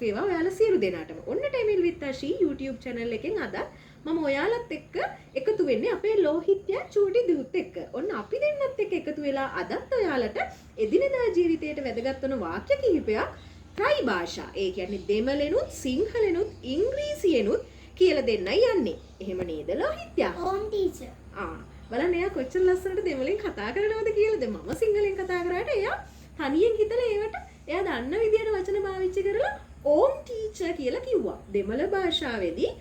වේවා ඔයාලා සියලු දෙනාටම. ඔන්න ටෙමිල් විත් අෂී YouTube channel එකෙන් අද මම ඔයාලත් එක්ක එකතු වෙන්නේ අපේ ලෝහිත්‍ය චූටි දුත් එක්ක. ඔන්න අපි දෙන්නත් එක්ක එකතු වෙලා අදත් ඔයාලට එදිනෙදා ජීවිතයට වැදගත් වන වාක්‍ය කිහිපයක් ත්‍රයි භාෂා. ඒ කියන්නේ දෙමළෙනුත් සිංහලෙනුත් ඉංග්‍රීසියෙනුත් කියලා දෙන්නයි යන්නේ. එහෙම නේද ලෝහිත්‍ය? ඕම් ටීචර්. බලන්න එයා කොච්චර ලස්සනට දෙමළෙන් කතා කරනවද කියලාද? මම සිංහලෙන් කතා කරාට එයා තනියෙන් හිතලා ඒවට එයා දන්න විදියට වචන පාවිච්චි කරලා ඕම් ටීචර් කියලා කිව්වා. දෙමළ භාෂාවේදී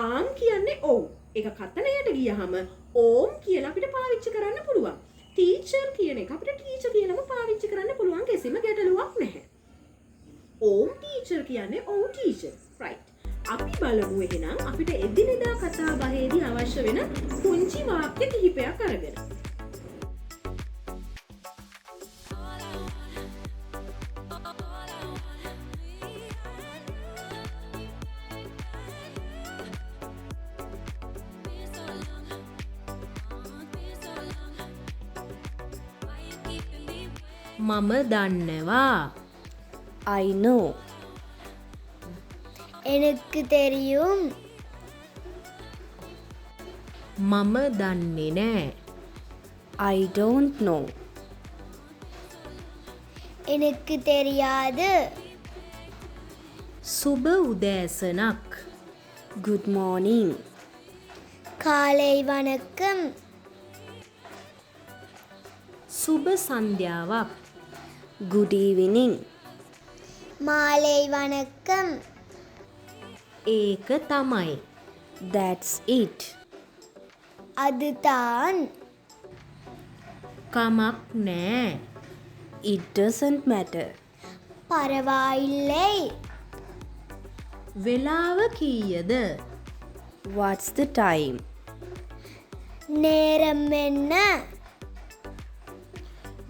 ආම් කියන්නේ ඔව්. ඒක කතනයට ගියහම ඕම් කියලා අපිට පාවිච්චි කරන්න පුළුවන්. ටීචර් කියන එක අපිට ටීචර් කියලාම පාවිච්චි කරන්න පුළුවන්. කිසිම ගැටලුවක් නැහැ. ඕම් ටීචර් කියන්නේ ඔව් ටීචර්. right. අපි බලමු එහෙනම් අපිට එදිනෙදා කතා බහේදී අවශ්‍ය වෙන පුංචි වාක්‍ය කිහිපයක් අරගෙන. මම දන්නවා. I know. எனக்கு தெரியும். මම දන්නේ නෑ. I don't know. எனக்கு தெரியாது. සුබ උදෑසනක්. Good morning. காலை வணக்கம். සුබ සන්ධ්‍යාවක්. Good evening. மாலை வணக்கம். ඒක තමයි. That's it. அதுதான். කමක් නෑ. It doesn't matter. பரவாயில்லை. වෙලාව කීයද? What's the time? நேரம் என்ன?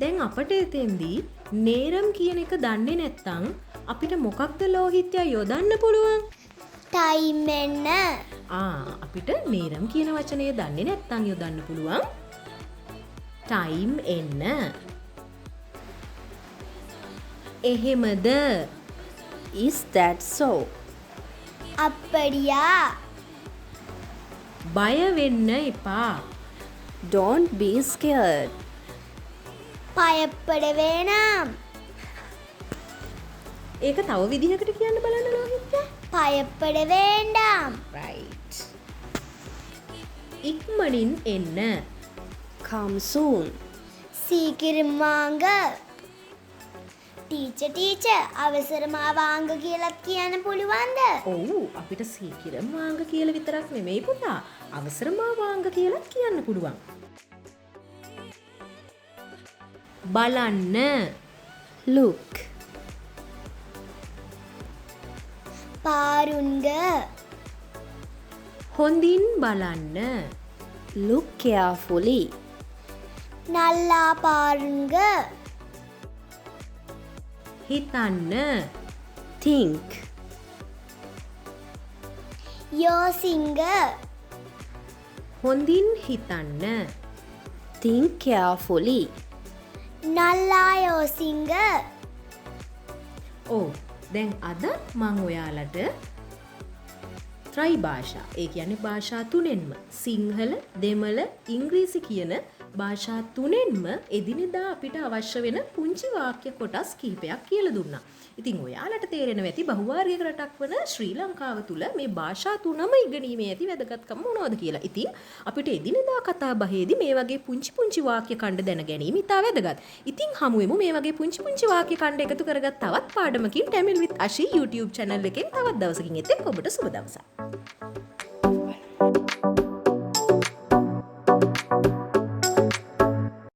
දැන් අපට එතෙන්දී නේරම් කියන එක දන්නේ නැත්නම් අපිට මොකක්ද ලෝහිත්‍ය යොදන්න පුළුවන්? டைம் என்ன? අපිට නේරම් කියන වචනය දන්නේ නැත්නම් යොදන්න පුළුවන් ටයිම් එන්න. එහෙමද? Is that so? அப்படியா? බය වෙන්න එපා. Don't be scared. பயப்பட வேணாம். ඒක තව විදිහකට කියන්න බලන්න ලෝහිත්‍ය. பயப்பட வேண்டாம். right. ඉක්මනින් එන්න. Come soon. சீக்கிரம் வாங்க. ටීචර් අවසරமா வாங்க කියලා කියන්න පුළුවන්ද? ඔව් අපිට සීකිරම් වාංග කියලා විතරක් නෙමෙයි පුතා. අවසරමා වාංග කියලා කියන්න පුළුවන්. බලන්න. Look. பாருங்க. හොඳින් බලන්න. Look carefully. நல்லா பாருங்க. හිතන්න. Think. யோசிங்க. හොඳින් හිතන්න. Think carefully. நல்லா யோசிங்க. ඔව් දැන් අද මං ඔයාලට ත්‍රයි භාෂා, ඒ කියන්නේ භාෂා තුනෙන්ම සිංහල, දෙමළ, ඉංග්‍රීසි කියන භාෂා තුනෙන්ම එදිනෙදා අපිට අවශ්‍ය වෙන පුංචි වාක්‍ය කොටස් කිහිපයක් කියලා දුන්නා. ඉතින් ඔයාලට තේරෙනවා ඇති බහුවාර්ගික රටක් වන ශ්‍රී ලංකාව තුල මේ භාෂා තුනම ඉගෙනීමේ ඇති වැදගත්කම මොනවද කියලා. ඉතින් අපිට එදිනෙදා කතා බහේදී මේ වගේ පුංචි වාක්‍ය ඛණ්ඩ දැන ගැනීම ඉතා වැදගත්. ඉතින් හමුවෙමු මේ වගේ පුංචි වාක්‍ය ඛණ්ඩ එකතු කරගත් තවත් පාඩමකින් ටැමිල් විත් අෂී YouTube channel එකෙන් තවත් දවසකින් එතෙක් ඔබට සුබ දවසක්.